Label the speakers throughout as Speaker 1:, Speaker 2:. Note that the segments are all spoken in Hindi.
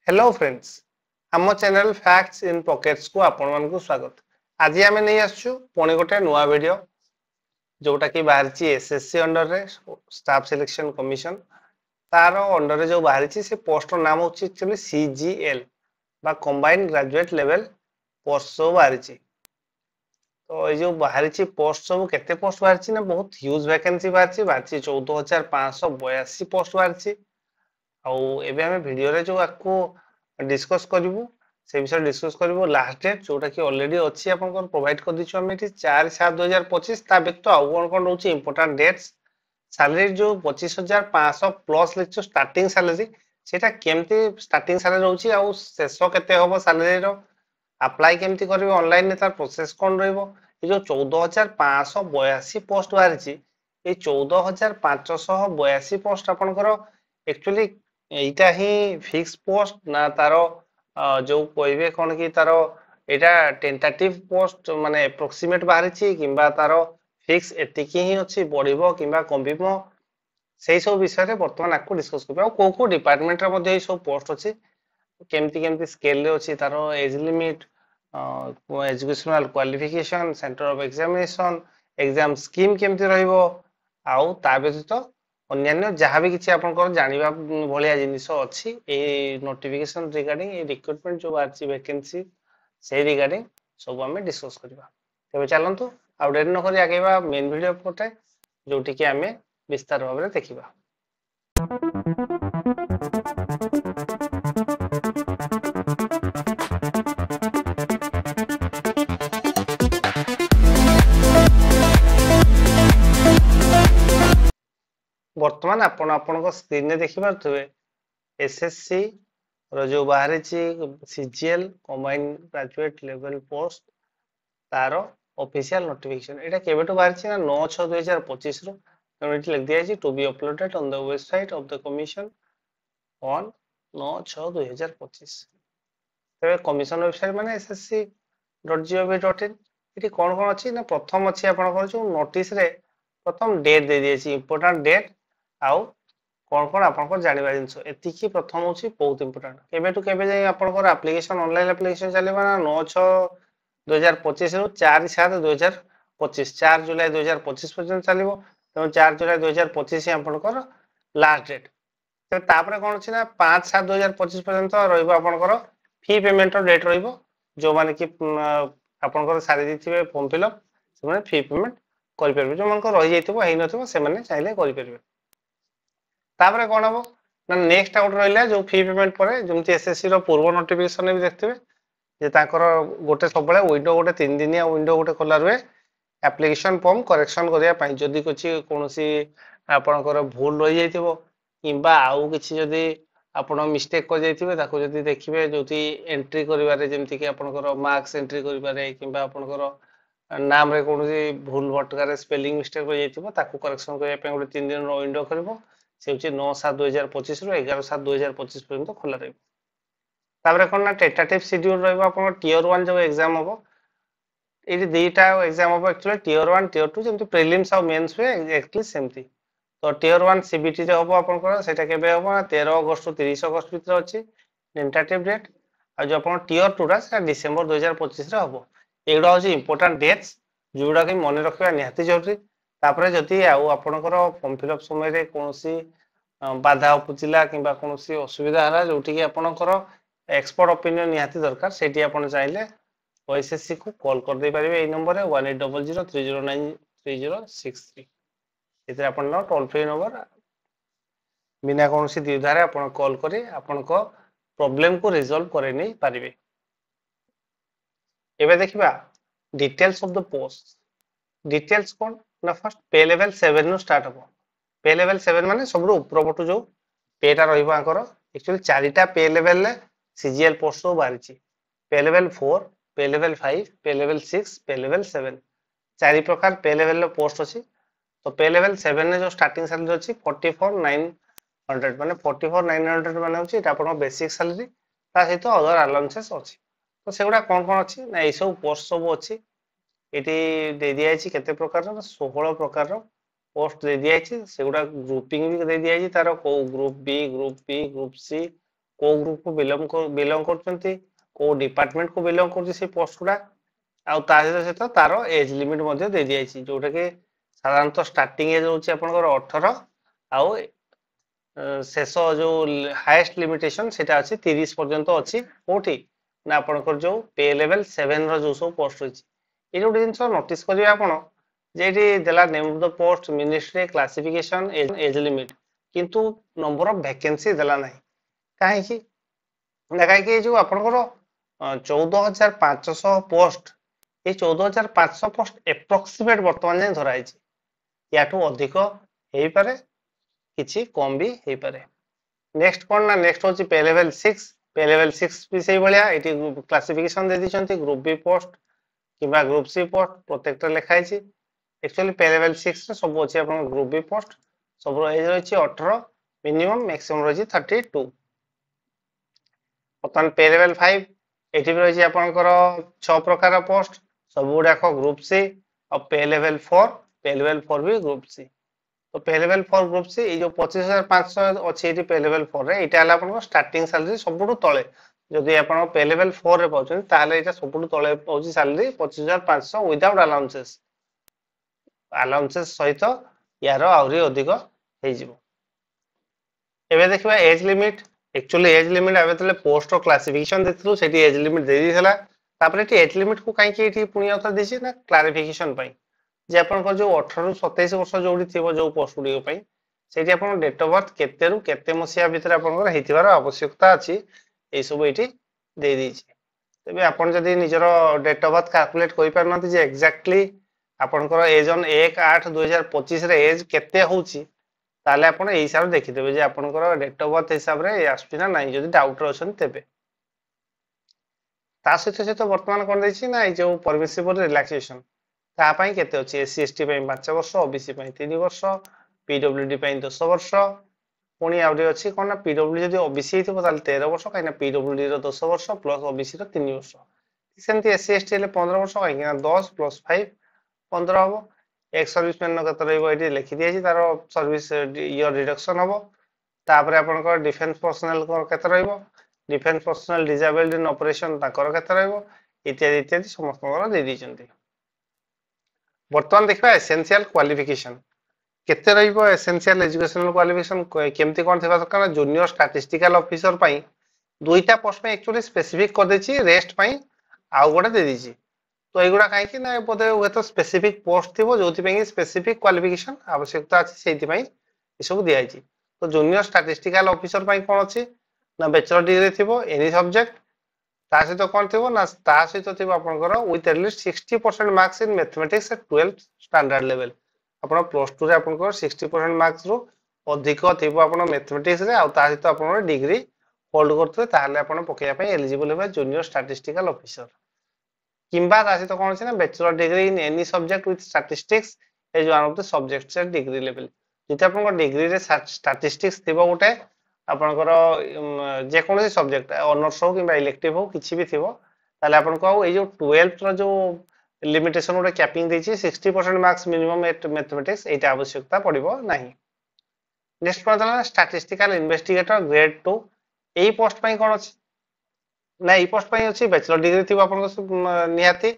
Speaker 1: हेलो फ्रेंड्स आम चैनल फैक्ट्स इन पॉकेट्स को आपण मानकु स्वागत। आज आम नहीं आसछु पुणी गोटे नुआ वीडियो जोटा कि बाहरी एसएससी अंडर रे स्टाफ सिलेक्शन कमिशन तार अंडर रे जो बाहरी से पोस्ट नाम होची एक्चुअली सीजीएल बा कंबाइंड ग्रेजुएट लेवल पोस्ट सब बाहरी। तो ये जो बाहरी पोस्ट सब केते पोस्ट बाहरी ना बहुत ह्यूज वैकेंसी बाहरी 14,582 पोस्ट बाहरी। आउ एबे हमें वीडियो रे जो आपको डिस्कस करिवु से विषय डिस्कस करिवु लास्ट डेट जोटा कि ऑलरेडी अछि आपन को प्रोवाइड कर दिछु हम एठी 4/7/2025 ता व्यक्त आउ कोन रहउची इंपोर्टेंट डेट्स सैलरी जो 25,500 प्लस लिखछु स्टार्टिंग सैलरी सेटा केमती स्टार्टिंग सैलरी रहउची आउ शेष केते होबो सैलरी रो अप्लाई केमती करिवो ऑनलाइन ने तार प्रोसेस कोन रहइबो ए जो 14,582 पोस्ट बाहरिची ए 14,582 पोस्ट आपन को एक्चुअली एटा ही फिक्स पोस्ट ना तारो जो कहबे कोन कि तारो एटा टेंटेटिव पोस्ट माने अप्रोक्सीमेट बाहरिची किंबा तारो फिक्स एतिकी ही अछि बढ़िबो किंबा कमिबो सेही सब विषय रे वर्तमान आपको डिस्कस करबा को को डिपार्टमेंट रे मध्ये सब पोस्ट अछि केमती केमती स्केल रे अछि तारो age limit educational qualification centre of examination exam scheme केमती रहइबो आउ ता व्यतीत अन्यान्य जहाँ भी किसी आपन जानिबा भलिया जिनिस अछि ए नोटिफिकेशन रिगार्डिंग ए रिक्रूटमेंट जो आछि वैकेंसी से रिगार्डिंग सब हमें डिस्कस करबा। तबे चलंतु आ डेट न करी आगेबा मेन वीडियो पटे जोटी कि हमें विस्तार भाव रे देखिबा। वर्तमान आपण स्क्रीन रे देखि पारथबे एसएससी रो जो बाहरी CGL combined graduate level post तारो ऑफिशियल नोटिफिकेशन एटा केबेटो बाहरी ना 9/6/2025 रो एटी लिख दिया to be uploaded on the website of the commission on 9/6/2025। तबे कमिशन वेबसाइट माने ssc.gov.in एटी कोन कोन अछि ना प्रथम अछि आपण जो नोटिस रे प्रथम डेट दे दिए इंपोर्टेंट डेट आउ कोन कोन आपन जानिबा जिंस एतिकी प्रथम होची बहुत इंपोर्टेंट केबेटु केबे जाय आपन एप्लीकेशन ऑनलाइन एप्लीकेशन चलेबा ना 9/6/2025 रु 4/7/2025 4 जुलाई 2025 पर्यंत चलिबो त 4 जुलाई 2025 आपन लास्ट डेट तो तापर कोन छी ना 5/7/2025 पर्यंत रहइबो आपन फी पेमेंट रो डेट रहइबो जो माने कि आपन सारी दिथिबे फॉर्म फिलअप से माने फी पेमेंट करि परबे जो मन रहि जाइतबो हेइ नथबो से माने चाहिले करि परबे। तापर कोन हबो ना नेक्स्ट आउट रहइला जो फी पेमेंट परे जेमति एसएससी रो पूर्व नोटिफिकेशन भी देखथिबे जे ताकर गोटे सबले विंडो गोटे 3 दिनिया विंडो गोटे खोला रुए एप्लीकेशन फॉर्म करेक्शन करिया पई जदी कुछ कोनोसी आपनकर भूल रहि जाइतबो किंबा आउ किछि जदी आपण मिस्टेक कर जाइथिबे ताको जदी देखिबे जोति एंट्री करिवारे जेमति कि आपनकर मार्क्स एंट्री करिवारे किंबा आपनकर नाम रे कोनोसी भूल भटकारे स्पेलिंग मिस्टेक हो जाइथिबो ताको करेक्शन करिया पई गोटे 3 दिन रो विंडो करबो से होची 9/7/2025 रु 11/7/2025 पर्यंत खोला रहइबो। तापर कोन ना टेंटेटिव शेड्यूल रहइबो आपन टियर 1 जो एग्जाम हबो एटी दुईटा एग्जाम हबो एक्चुअली टियर 1 टियर 2 जेमति प्रीलिम्स और मेंस हुए एक्चुअली सेमती तो टियर 1 सीबीटी रे हबो आपन को सेटा केबे हबो ना 13 अगस्त 30 अगस्त भीतर अछि टेंटेटिव डेट आ जो आपन टियर 2 रा से दिसंबर 2025 रे हबो एगुडा होची इंपोर्टेंट डेट्स जोडा कि मन रखबा निहाती जरूरी। तापर जति आउ आपन को फॉर्म फिलअप समय रे कोनोसी बाधा उपजिला किंबा कोनोसी असुविधा हला जोटी कि आपन को एक्सपर्ट ओपिनियन निहाती दरकार सेठी आपन चाहिले ओएसएससी को कॉल कर दे परिबे ए नंबर रे 1800309363 इते आपन टोल फ्री नंबर बिना कोनोसी द्विधारे आपन कॉल करी आपन को प्रॉब्लम को रिजॉल्व करे नै परिबे। एबे देखिबा details of the post details कोन ना फर्स्ट पे लेवल 7 नु स्टार्ट हो पे लेवल 7 माने सबरो ऊपर पटु जो पेटा रहिबो आकर एक्चुअली चारिटा पे लेवल ले सीजीएल पोस्ट हो बारिची पे लेवल 4 पे लेवल 5 पे लेवल 6 पे लेवल 7 चारि प्रकार पे लेवल लो पोस्ट अछि तो पे लेवल 7 ने जो स्टार्टिंग सैलरी अछि 44,900 माने 44,900 माने होची एटा अपन बेसिक सैलरी ता सहित अदर अलाउंसेस अछि तो सेगुडा कोन कोन अछि ना ए सब पोस्ट सब अछि एटी दे दिया अछि केते प्रकार 16 प्रकार पोस्ट दे दिया अछि सेगुडा ग्रुपिंग भी दे दिया अछि तारो को ग्रुप बी ग्रुप सी को ग्रुप को बिलोंग करचंती को डिपार्टमेंट को बिलोंग करची से पोस्ट गुडा आउ ता सहित तार एज लिमिट मध्ये दे दियाछि जोटा कि साधारणतः स्टार्टिंग एज होची आपनकर 18 आउ शेष जो हाईएस्ट लिमिटेशन सेटा अछि 30 पर्यंत अछि कोठी ना आपनकर जो पे लेवल 7 रो जो सब पोस्ट होची ए जो जिंस नोटिस करिया आपण जेठी देला name of the post ministry classification age limit किंतु नंबर ऑफ वैकेंसी देला नाही काहे कि ना काहे कि जो आपनकर 14500 पोस्ट ये 14500 पोस्ट एप्रोक्सीमेट वर्तमान जाए धरा याठू अधिक हेई पारे किछि कम भी हेई पारे नेक्स्ट कोन ना नेक्स्ट होची पे लेवल 6 भी सही भलिया एटी क्लासिफिकेशन दे दिचंती ग्रुप बी पोस्ट किबा ग्रुप सी पोस्ट प्रोटेक्टर लिखाई छी एक्चुअली पे लेवल 6 रे सब अछि आपन ग्रुप बी पोस्ट सब रो एज रहिछि 18 मिनिमम मैक्सिमम रहिछि 32 पतन पे लेवल 5 एटी भी रहिछि आपनकर 6 प्रकार पोस्ट सब गुडा ग्रुप सी और पे लेवल 4 भी ग्रुप सी तो पे लेवल 4 ग्रुप सी ये जो 25500 अछि एटी पे लेवल 4 रे एटा हला आपन स्टार्टिंग सैलरी सबुठु तळे जदि आपन पे लेवल 4 रे पाउछन ताले एटा सबुठु तळे पाउछि सैलरी 25500 विदाउट अलाउंसेस सहित यार आउरी अधिक हे जिवो एबे देखिबा age limit actually age limit आबे तले पोस्ट और क्लासिफिकेशन देथलु सेठी एज लिमिट दे दिथला तापर एटी एज लिमिट को काई कि एटी पुनी अथ देछि ना क्लैरिफिकेशन पई जे आपन को जो 18 रु 27 वर्ष जोडी थिबो जो पोस्ट गुडी पई सेठी आपन डेट ऑफ बर्थ केते रु केते मसिया भीतर आपन को हेतिबार आवश्यकता अछि ए सब एटी दे दिछि तबे आपन जदी निजर डेट ऑफ बर्थ कैलकुलेट करि परनथि जे एग्जैक्टली आपन को एज ऑन 1/8/2025 रे एज केते होउछि ताले आपन ए हिसाब देखि देबे जे आपन को डेट ऑफ बर्थ हिसाब रे आस्पि ना नाही जदी डाउट रछन तेबे ता सहित वर्तमान कोन दैछि ना ए जो परमिसिबल रिलैक्सेशन ता पई केते अछि एससी एसटी पई 5 वर्ष ओबीसी पई 3 वर्ष पीडब्ल्यूडी पई 10 वर्ष पुनी आउडी अछि कोन ना पीडब्ल्यूडी जदी ओबीसी हितो ताले 13 वर्ष काइना पीडब्ल्यूडी रो 10 वर्ष प्लस ओबीसी रो 3 वर्ष सेमति एससी एसटी ले 15 वर्ष काइना 10 + 5 15 हबो एक सर्विस मैन न कत रहइबो एटी लिखि दियछि तारो सर्विस ईयर रिडक्शन हबो तापरे आपन को डिफेंस पर्सनल को कत रहइबो defence personnel disabled in operation ताकर कत रहइबो इत्यादि इत्यादि समस्त को दे दिछन्ती वर्तमान देखबा एसेंशियल क्वालिफिकेशन केते रहइबो एसेंशियल एजुकेशनल क्वालिफिकेशन केमती कोन थिबा दरकार जूनियर स्टैटिस्टिकल ऑफिसर पई दुईटा पोस्ट में एक्चुअली स्पेसिफिक कर देछि रेस्ट पई आउ गोटे दे दिछि तो एगुडा काहे कि ना बोधे वे तो स्पेसिफिक पोस्ट थिबो जोथि पई स्पेसिफिक क्वालिफिकेशन आवश्यकता अछि सेति पई ए सब दिया छि तो जूनियर स्टैटिस्टिकल ऑफिसर पई कोन अछि ना बैचलर डिग्री थिबो एनी सब्जेक्ट ता सहित कोन थिबो ना ता सहित थिबो आपनकर with at least 60% marks in mathematics eight 12th standard level आपण प्लस 2 रे आपनकर 60% मार्क्स रो अधिक थिबो आपण मैथमेटिक्स रे आ ता सहित आपण डिग्री होल्ड करथबे ताले आपण पकेया पई एलिजिबल हेबे जूनियर स्टैटिस्टिकल ऑफिसर किंबा ता सहित कोन अछि ना bachelor degree in any subject with statistics as one of the subjects at degree level जति आपनकर डिग्री रे स्टैटिस्टिक्स थिबो गोटे आपनकर जे कोनसी सब्जेक्ट ऑनर्स हो किबा इलेक्टिव हो किछि भी थिबो ताले आपन को ए जो 12th रो जो लिमिटेशन गोटे कैपिंग देछि 60% मार्क्स मिनिमम एट मैथमेटिक्स एटा आवश्यकता पड़िबो नाही नेक्स्ट पडला स्टैटिस्टिकल इन्वेस्टिगेटर ग्रेड 2 एई पोस्ट पई कोन अछि ना एई पोस्ट पई अछि बैचलर डिग्री थिबो आपन को निहाती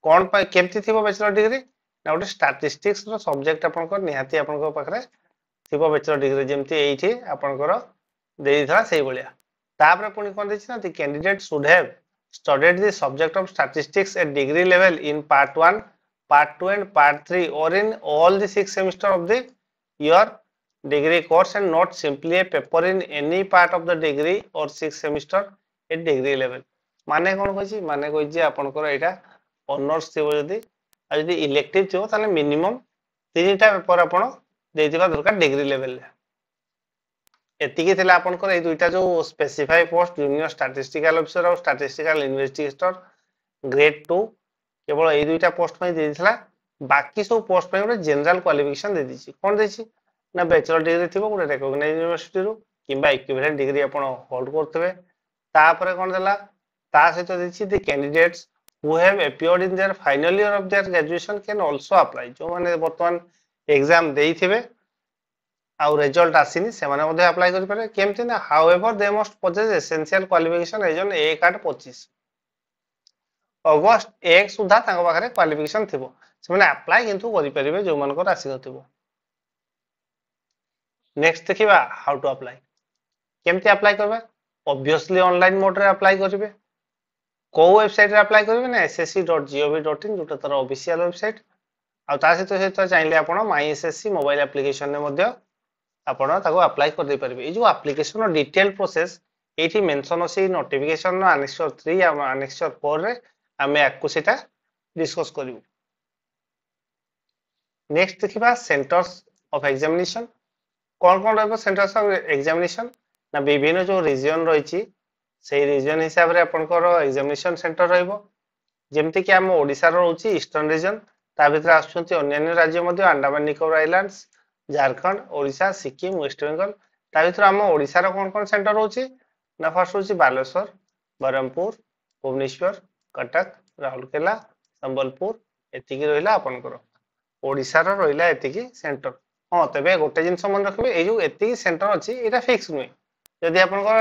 Speaker 1: कोन पई केमति थिबो बैचलर डिग्री ना गोटे स्टैटिस्टिक्स रो सब्जेक्ट आपन को निहाती आपन को पाखरे थिबो बैचलर डिग्री जेमति एठी आपन को देई था सही बलिया तापर पुनी कोन देछि ना the candidate should have studied the subject of statistics at degree level in part 1 part 2 and part 3 or in all the 6 semester of the your degree course and not simply a paper in any part of the degree or 6 semester at degree level माने कोन कहछि माने कहै जे आपन को एटा ऑनर्स थिबो जदी आ जदी इलेक्टिव थिबो ताले मिनिमम 3टा पेपर आपन देइतिबा दरकार डिग्री लेवल रे एतिकी थिला आपन को ए दुईटा जो specify post junior statistical officer और स्टैटिस्टिकल इन्वेस्टिगेटर ग्रेड 2 केवल ए दुईटा पोस्ट में दे दिथला बाकी सब पोस्ट में ଗୋଟେ जनरल क्वालिफिकेशन दे दिछि कोन देछि ना बैचलर डिग्री थिबो ଗୋଟେ रिकॉग्नाइज्ड यूनिवर्सिटी रो किबा इक्विवेलेंट डिग्री आपन होल्ड करथबे तापरे कोन देला ता सहित देछि the candidates who have appeared in their final year of their graduation can also apply जो माने वर्तमान एग्जाम देइथिबे आउ रिजल्ट आसीनी से माने मध्ये अप्लाई करि पारे केमति ना however they must possess essential qualification as on 1/8/25 August 1 सुधा तांको पाखरे क्वालिफिकेशन थिबो से माने अप्लाई किंतु करि परिबे जो मानकर आसी नथिबो। नेक्स्ट देखिबा हाउ टू अप्लाई केमति अप्लाई करबा ऑब्वियसली ऑनलाइन मोड रे अप्लाई करिवे को वेबसाइट रे अप्लाई करिवे ना ssc.gov.in जोटा तार ऑफिशियल वेबसाइट आ ता सहित सहित चाहिले आपण माई एसएससी मोबाइल एप्लीकेशन ने मध्ये आपण ताको अप्लाई कर दे परिबे। ए जो एप्लीकेशन डिटेल प्रोसेस एठी मेंशन अछि नोटिफिकेशन नो अनेक्सर 3 या अनेक्सर 4 रे हमें आकु सेटा डिस्कस करिवु। नेक्स्ट देखिबा सेंटर्स ऑफ एग्जामिनेशन कौन कौन रहबो सेंटर्स ऑफ एग्जामिनेशन ना विभिन्न जो रीजन रहिछि सेही रीजन हिसाब रे आपनकर एग्जामिनेशन सेंटर रहबो जेमति कि हम ओडिसा रो होछि ईस्टर्न रीजन ता भितर आछुंती अन्य राज्य मध्ये अंडमान निकोबार आइलैंड्स झारखंड ओडिशा सिक्किम वेस्ट बेंगल ता भितर हम ओडिसा रो कोन कोन सेंटर होछि ना फर्स्ट होछि बालेश्वर बरहमपुर भुवनेश्वर कटक राउरकेला संबलपुर एतिकी रहिला आपनकर ओडिसा रो रहिला एतिकी सेंटर। हाँ तेबे गोटे जिनस मन रखबे ए जो एतिकी सेंटर अछि एटा फिक्स नुय यदि आपनकर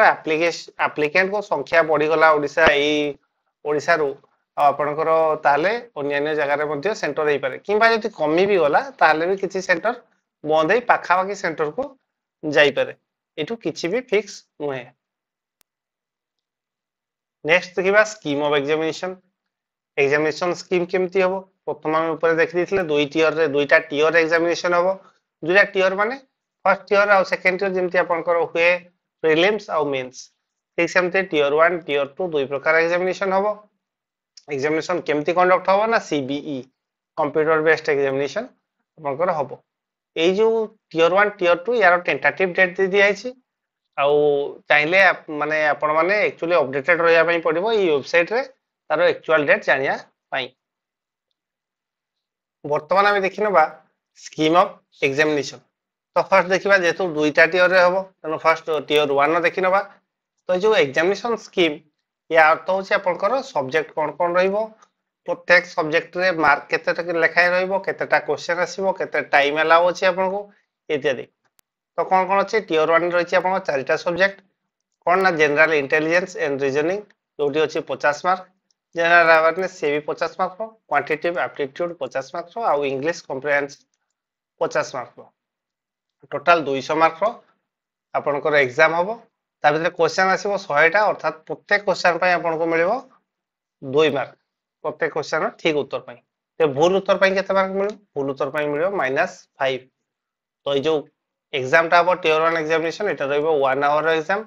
Speaker 1: एप्लीकेंट को संख्या बढ़ी गला ओडिसा एई ओडिसा रो आपनकर ताले अन्य जगह रे मध्ये सेंटर हेई पारे किबा यदि कमी भी गला ताले भी किछि सेंटर बंद हेई पाखा बाकी सेंटर को जाई पारे एठु किछि भी फिक्स नुहे। नेक्स्ट देखिबा स्कीम ऑफ एग्जामिनेशन स्कीम केमति हबो प्रथम हम ऊपर देखि दिथिले दुई टियर रे दुईटा टियर एग्जामिनेशन हबो दुईटा टियर माने फर्स्ट टियर और सेकंड टियर जेमति आपनकर हुए प्रीलिम्स और मेंस ठीक सेमते टियर 1 टियर 2 दुई प्रकार एग्जामिनेशन हबो। एग्जामिनेशन केमति कंडक्ट हबो ना सीबीई कंप्यूटर बेस्ड एग्जामिनेशन आपनकर हबो। ए जो टियर 1 टियर 2 यार टेंटेटिव डेट दे दिया आइछि आउ चाहिले माने आपण माने एक्चुअली अपडेटेड रहया पई पड़िबो ई वेबसाइट रे तार एक्चुअल डेट जानिया पई। वर्तमान हम देखिनबा स्कीम ऑफ एग्जामिनेशन तो फर्स्ट देखिबा जेतु दुईटा टियर रे हबो तनो फर्स्ट टियर 1 देखिनबा तो जो एग्जामिनेशन स्कीम या अर्थ होछि आपनकर सब्जेक्ट कोन कोन रहिबो प्रत्येक सब्जेक्ट रे मार्क केते तक लिखाय रहिबो केतेटा क्वेश्चन आसीबो केते टाइम अलाउ अछि आपनको इत्यादि। तो कोन कोन अछि टियर 1 रहिछि आपन चारटा सब्जेक्ट कोन ना जनरल इंटेलिजेंस एंड रीजनिंग जोटी अछि 50 मार्क जनरल अवेयरनेस से भी 50 मार्क रो क्वांटिटेटिव एप्टीट्यूड 50 मार्क रो आ इंग्लिश कॉम्प्रिहेंशन 50 मार्क रो टोटल 200 मार्क रो आपनकर एग्जाम हबो ता भितर क्वेश्चन आसीबो 100 टा अर्थात प्रत्येक क्वेश्चन पय आपनको मिलिबो 2 मार्क प्रत्येक क्वेश्चन ठीक उत्तर पय ते भूल उत्तर पय केते मार्क मिलिबो भूल उत्तर पय मिलिबो -5। तो ये जो एग्जाम टा हबो tier 1 examination Etah रहइबो 1 our exam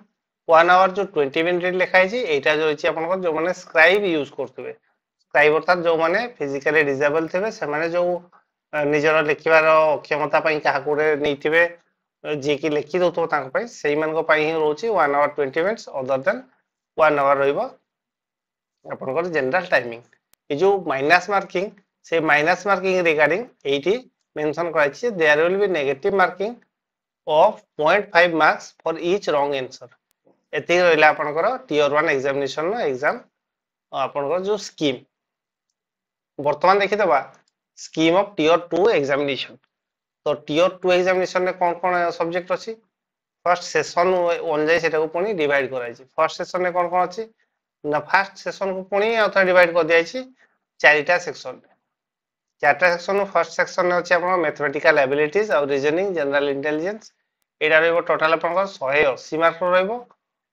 Speaker 1: 1 our जो 20 मिनिट लिखा है एटा जो अछि आपनको जो माने स्क्राइब यूज करथबे स्क्राइब अर्थात जो माने फिजिकली डिसेबल थिबे से माने जो निजर लिखिबार क्षमता पय काहा कोरे नैथिबे जे कि लिखि दउतो तांक पय सेही मान को पय ही रोची 1 hour 20 minutes other than 1 hour रहइबो आपनकर जनरल टाइमिंग। ये जो माइनस मार्किंग से माइनस मार्किंग रिगार्डिंग एटी मेंशन कराई छी there will be negative marking of 0.5 marks for each wrong answer एति रहला आपनकर टियर 1 एग्जामिनेशन नो एग्जाम आपनकर जो स्कीम वर्तमान देखि दबा स्कीम ऑफ टियर 2 एग्जामिनेशन। तो टियर 2 एग्जामिनेशन में कौन कौन सब्जेक्ट अछि फर्स्ट सेशन वन जाय सेटा को पुनी डिवाइड कराई छी फर्स्ट सेशन में कौन कौन अछि ना फर्स्ट सेशन को पुनी अथवा डिवाइड कर दिया छी चारटा सेक्शन चारटा सेक्शन फर्स्ट सेक्शन में अछि आपन मैथमेटिकल एबिलिटीज और रीजनिंग जनरल इंटेलिजेंस एटा रहइबो टोटल आपन 180 मार्क रहइबो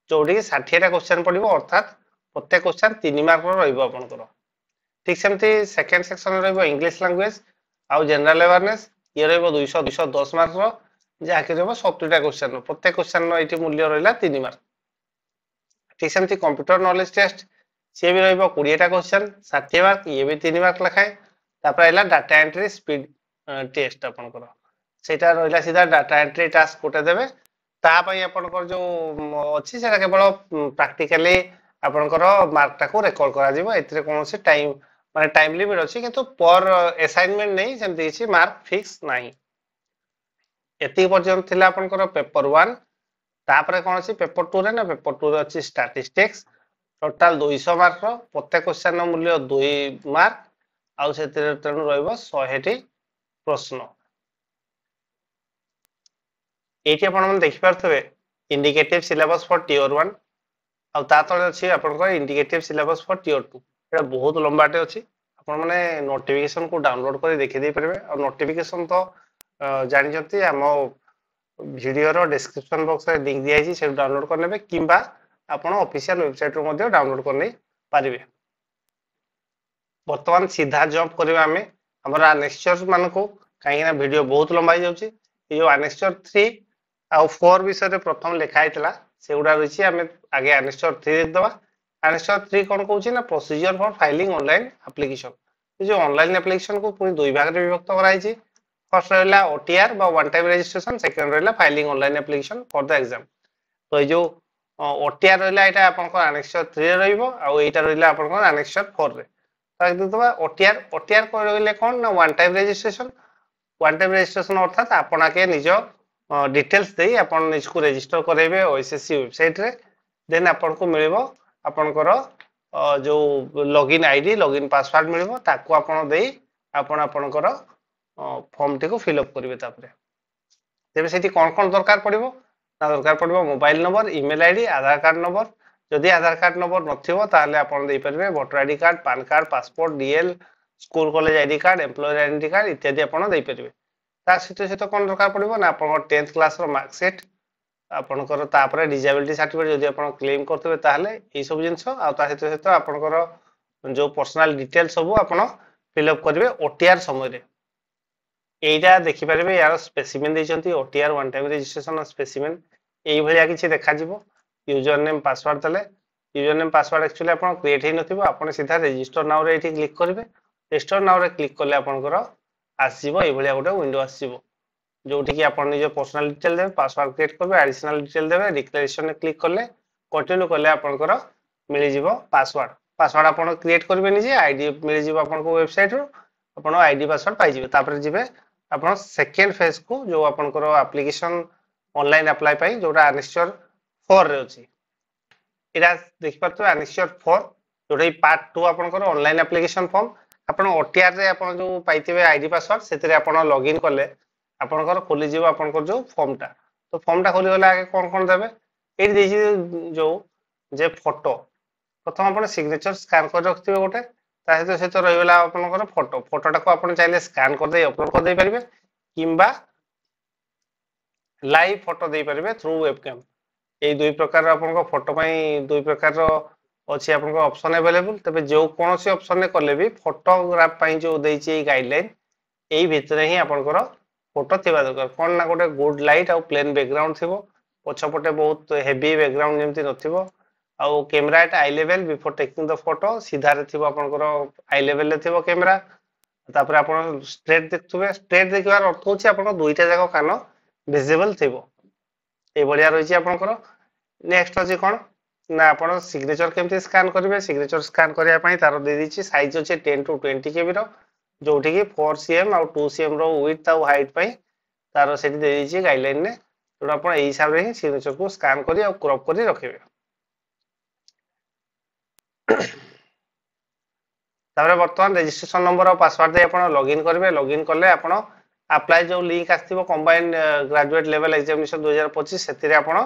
Speaker 1: जोडी 60 टा क्वेश्चन पडिबो अर्थात प्रत्येक क्वेश्चन 3 मार्क रहइबो आपनकर। ठीक सेमती सेकंड सेक्शन रहइबो इंग्लिश लैंग्वेज और जनरल अवेयरनेस ये रहइबो 200 210 मार्क रो जाके रहइबो 70 टा क्वेश्चन प्रत्येक क्वेश्चन नो एटी मूल्य रहइला 3 मार्क। ठीक सेमती कंप्यूटर नॉलेज टेस्ट से भी रहइबो 20 टा क्वेश्चन 60 मार्क ये भी 3 मार्क लखाए तापर आइला डाटा एंट्री स्पीड टेस्ट आपनकर सेटा रहइला सीधा डाटा एंट्री टास्क कोटे देबे ता पई आपनकर जो अछि सेटा केवल प्रैक्टिकली आपनकर मार्क टा को रिकॉर्ड करा जिवो एथिरे कोनोसी टाइम माने टाइम लिमिट अछि किंतु पर असाइनमेंट नै सेमति छि मार्क फिक्स नाही एति पर्यंत थिला आपनकर पेपर 1 तापर कोन अछि पेपर 2 रे ना पेपर 2 रे अछि स्टैटिस्टिक्स टोटल 200 मार्क रो प्रत्येक क्वेश्चन नो मूल्य 2 मार्क आउ सेतिरे तेनु रहइबो 100 टी प्रश्न। एठी आपण मन देखि पारथबे इंडिकेटिव सिलेबस फॉर टियर 1 आ ता तळे अछि आपनकर इंडिकेटिव सिलेबस फॉर टियर 2 एटा बहुत लंबाटे अछि आपण माने नोटिफिकेशन को डाउनलोड कर देखि दे परबे और नोटिफिकेशन तो जानि जति हम वीडियो रो डिस्क्रिप्शन बॉक्स रे लिंक दिया छै से डाउनलोड कर लेबे किबा आपण ऑफिशियल वेबसाइट रो मध्ये डाउनलोड कर नै पारिबे वर्तमान सीधा जंप करबे हमें हमरा अनेक्स्चर मान को काहे ना वीडियो बहुत लंबा जाउची ये जो अनेक्स्चर 3 आ 4 विषय रे प्रथम लिखा आइतला सेउडा रहिछि हमें आगे अनेक्स्चर 3 देख दबा अनेक्स्चर 3 कोन कहउछि ना procedure for filing online application ये जो ऑनलाइन एप्लीकेशन को पूरी दुई भाग रे विभक्त कराइछि फर्स्ट रहला ओटीआर बा वन टाइम रजिस्ट्रेशन सेकंड रहला filing online application for the exam तो ये जो ओटीआर रहला एटा आपन को अनेक्स्चर 3 रे रहइबो आ एटा रहला आपन को अनेक्स्चर 4 रे ओटीआर ओटीआर कहले कोन ना वन टाइम रजिस्ट्रेशन अर्थात आपना के निज डिटेल्स देई आपन निज को रजिस्टर करेबे ओएसएससी वेबसाइट रे देन आपन को मिलिबो आपन को जो लॉगिन आईडी लॉगिन पासवर्ड मिलिबो ताको आपन देई आपन आपन को फॉर्म टी को फिल अप करिवे तापरे तेबे सेठी कोन कोन दरकार पड़िबो ना दरकार पड़िबो मोबाइल नंबर ईमेल आईडी आधार कार्ड नंबर जदि आधार कार्ड नंबर नथिबो ताले आपण देई परबे voter ID card pan card passport DL school college ID card employer ID card इत्यादि आपण देई परबे ता सहित कोन दरकार पड़िबो ना आपण 10th क्लास रो मार्कशीट आपण को तापरे डिसेबिलिटी सर्टिफिकेट जदि आपण क्लेम करथबे ताले ए सब जिंस आ ता सहित आपण को जो पर्सनल डिटेल सब आपण फिल अप करबे ओटीआर समय रे एइटा देखि परबे यार स्पेसिमेन दैचंती OTR one time registration specimen एई भलिया किछि देखा जिवो यूजर नेम पासवर्ड तले यूजर नेम पासवर्ड एक्चुअली आपण क्रिएट हि नथिबो आपण सीधा रजिस्टर नाउ रे एठी क्लिक करबे रजिस्टर नाउ रे क्लिक करले आपण को आसीबो एई भलिया गोटे विंडो आसीबो जोठी कि आपण निज पर्सनल डिटेल देबे पासवर्ड क्रिएट करबे एडिशनल डिटेल देबे डिक्लेरेशन में क्लिक करले कंटिन्यू करले आपण को मिलि जिवो पासवर्ड पासवर्ड आपण क्रिएट करबे निजे आईडी मिलि जिवो आपण को वेबसाइट रो आपण आईडी पासवर्ड पाइ जिवो तापर जिबे आपण सेकंड फेज को जो आपण को एप्लीकेशन ऑनलाइन अप्लाई पाई जोटा अनेक्स्चर 4 रे अछि इरा देखि परतो अनेक्स्चर 4 जोटा पार्ट 2 आपण को ऑनलाइन एप्लीकेशन फॉर्म आपण ओटीआर रे आपण जो पाइतिबे आईडी पासवर्ड सेतरे आपण लॉगिन करले आपण को खोली जिवो आपण को जो फॉर्म टा खोली गला आगे कोन कोन देबे एठी देछि जो जे फोटो प्रथम आपण सिग्नेचर स्कैन कर रखथिबे गोटे ता सहित रहिबला आपण को फोटोटा को आपण चाहिले स्कैन कर दे अपलोड कर दे परिबे किंबा लाइव फोटो दे परिबे थ्रू वेबकैम ए दुई प्रकार आपन को फोटो पई दुई प्रकार रो अछि आपन को ऑप्शन अवेलेबल तबे जो कोनोसी ऑप्शन ने करले भी फोटोग्राफ पई जो देछि ए गाइडलाइन एई भितरे ही आपन को फोटो थिबा दरकार कोन ना गोटे गुड लाइट आ प्लेन बैकग्राउंड थिबो पछपटे बहुत हेवी बैकग्राउंड जेमति नथिबो आ camera at eye level before taking the photo सीधा रे थिबो आपन को आई लेवल ले थिबो कैमरा तापर आपन स्ट्रेट देखथुबे स्ट्रेट देखिबार अर्थ होछि आपन को दुईटा जाको कान विजिबल थिबो ए बढ़िया रहिछि आपन को नेक्स्ट अछि कोन ना आपन सिग्नेचर केमति स्कैन करिवे सिग्नेचर स्कैन करिया पई तार दे दिछि साइज अछि 10 टू 20 केबी रो जोठी कि 4 cm और 2 cm रो विड्थ आ हाइट पई तार सेठी दे दिछि गाइडलाइन ने तो आपन एई हिसाब रे ही सिग्नेचर को स्कैन करी आ क्रॉप करी रखिबे तापर वर्तमान रजिस्ट्रेशन नंबर और पासवर्ड दे आपण लॉगिन करबे लॉगिन करले आपण अप्लाई जो लिंक आस्थिबो कंबाइंड ग्रेजुएट लेवल एग्जामिनेशन 2025 सेतिरे आपण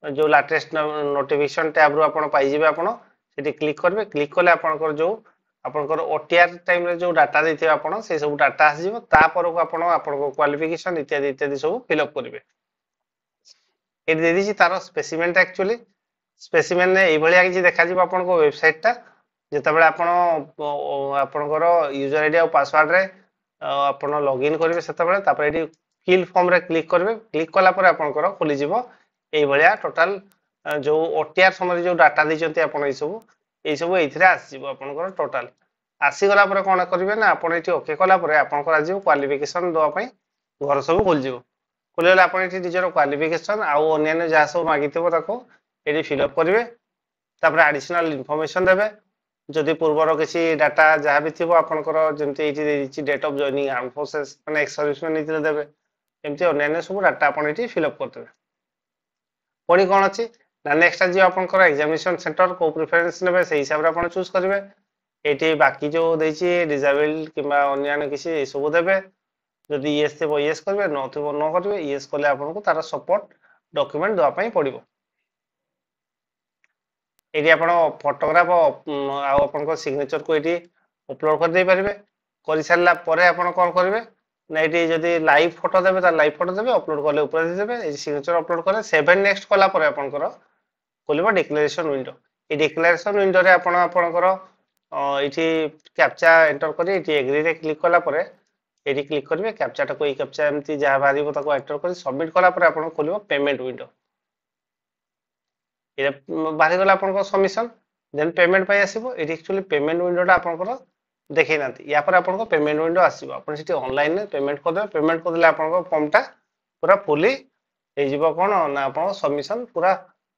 Speaker 1: जो लेटेस्ट नोटिफिकेशन टैब रो आपण पाइ जिबे आपण सेठी क्लिक करबे क्लिक करले आपण जो आपण ओटीआर टाइम रे जो डाटा दैथे आपण से सब डाटा आसीबो ता पर को आपण क्वालिफिकेशन इत्यादि इत्यादि सब फिल अप करबे ए दे दिछि तार स्पेसिमेन एक्चुअली स्पेसिमेन ने एई भलिया कि देखा जिबो आपण को वेबसाइट ता जेतबेले आपणकर यूजर आईडी और पासवर्ड रे आपण लॉगिन करिवे सेतबेले तापर एडी फिल फॉर्म रे क्लिक करबे क्लिक कला पर आपणकर खुली जिवो एई भलिया टोटल जो ओटीआर समय जो डाटा दैचंती आपण ए सब एथिरे आसीबो आपणकर टोटल आसी गला पर कोन करिवे ना आपण एठी ओके कला पर आपणकर आजिबो क्वालिफिकेशन दवा पई घर सब खोल जिवो खोलेला आपण एठी निजर क्वालिफिकेशन आ अन्य जहा सब मागितबो ताको एडी फिल अप करिवे तापर एडिशनल इंफॉर्मेशन देबे जदि पूर्वर किसी डाटा जहाँ भी थी आपंकर जमी date of joining arm forces माने एक्स सर्विसमैन नीति देबे एमती अन्य सब डाटा आपण एठी फिल अप करते पुणी कौन अच्छी ना नेक्स्ट आज आपंकर एग्जामिनेशन सेंटर को प्रिफरेंस नेबे से हिसाब रे आपण चूज करिवे एठी बाकी जो देछि डिसेबल्ड किबा अन्य किसी सब देबे जदि येस थे येस करेंगे न थे न करेंगे येस कले आपको तार सपोर्ट डॉक्यूमेंट देवाई पड़ो ये आप फोटोग्राफ आप सिग्नेचर को ये अपलोड कर दे पारे कर सारा आप कौन करेंगे ना ये जदि लाइव फोटो देवे तो लाइव फोटो देवे अपलोड कले ऊपर देवे सिग्नेचर अपलोड कले सेव नेक्स्ट कला आपंकर खोल डिक्लेरेशन विंडो ये डिक्लेरेशन विंडो रे आपणकर ये कैप्चा एंटर कर एग्री रे क्लिक कला ये क्लिक करेंगे कैप्चाटा को कैप्चा एमती जहाँ बाहर एंटर कर सबमिट कला खोल पेमेंट विंडो ये बाहरी गला आपन सबमिशन देन पेमेंट पाई आसीबो एटी एक्चुअली पेमेंट विंडोटा आपन देखै नांती या पर आपन पेमेंट विंडो आसीबो आपन सिटी ऑनलाइन में पेमेंट कर देले आपन फॉर्मटा पूरा फुली हे जिवो कोन ना आपन सबमिशन पूरा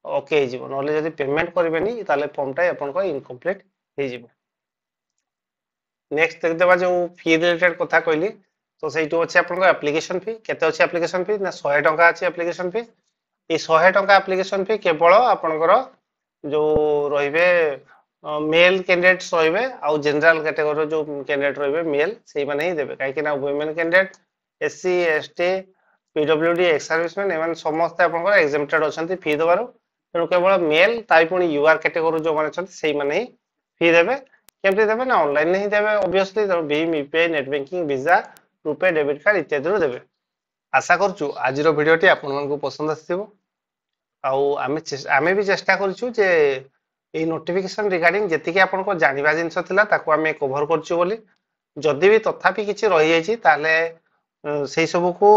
Speaker 1: ओके हे जिवो नले जदि पेमेंट करबेनी ताले फॉर्मटा आपन इनकम्प्लीट हे जिवो नेक्स्ट देख देबा जो फी रिलेटेड कथा कहली तो सेइटो अछि आपन एप्लीकेशन फी केते अछि एप्लीकेशन फी ना 100 टका अछि एप्लीकेशन फी ये 100 टका एप्लीकेशन फी केवल आपनकर जो रहिबे मेल कैंडिडेट्स रहिबे आउ जनरल कैटेगरी जो कैंडिडेट रहिबे मेल सेही माने ही देबे काहे कि ना women candidate SC ST PWD ex serviceman एमन समस्त आपनकर एग्जेम्प्टेड अछंती फी दबारो तेणु केवल मेल ताई पुनी यूआर कैटेगरी जो माने अछंती सेही माने ही फी देबे केमति देबे ना ऑनलाइन ही देबे ऑब्वियसली तो Bhim UPI net banking visa RuPay debit card इत्यादि रो देबे आशा करछु आजिरो वीडियोटी आपन मानकु पसंद आसिथिबो आमे भी चेष्टा करछु जे এই নোটিফিকেশন রিগার্डिंग যেতিকি আপনার জানিবা জিনিস লা তাকু আমি কভার করছু বলি যদি भी তথাপি কিছু রহি যাইছি তাহলে সেই সবুকু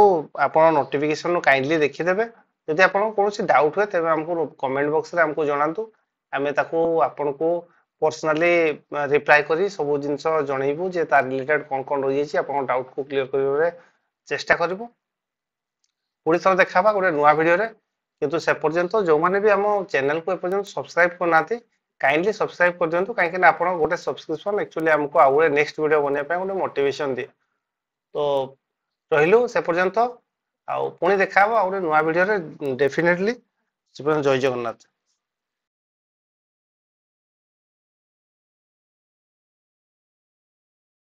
Speaker 1: আপনার নোটিফিকেশন কাইন্ডলি দেখিদেবে যদি আপনার কোনসি ডাউট हुए তবে हमको कमेंट बॉक्स रे हमको जणातु आमे ताकू आपनको पर्सनली रिप्लाई करी सब जिंस जणैबु जे तार रिलेटेड कोन कोन रहि जाइछि आपन डाउट को क्लियर करिवे चेष्टा करबु पुरी थर देखाबा गोटे नुवा वीडियो रे किंतु से पर्यंत जो माने भी हम चैनल को एपर्यंत सब्सक्राइब करना काइंडली सब्सक्राइब कर दियंतु काहे कि ना आपण गोटे सब्सक्रिप्शन एक्चुअली हमको आउे नेक्स्ट वीडियो बने पे गोटे मोटिवेशन दिए तो रहिलु से पर्यंत आ पुणी देखा आउे नुवा वीडियो रे डेफिनेटली जय जगन्नाथ।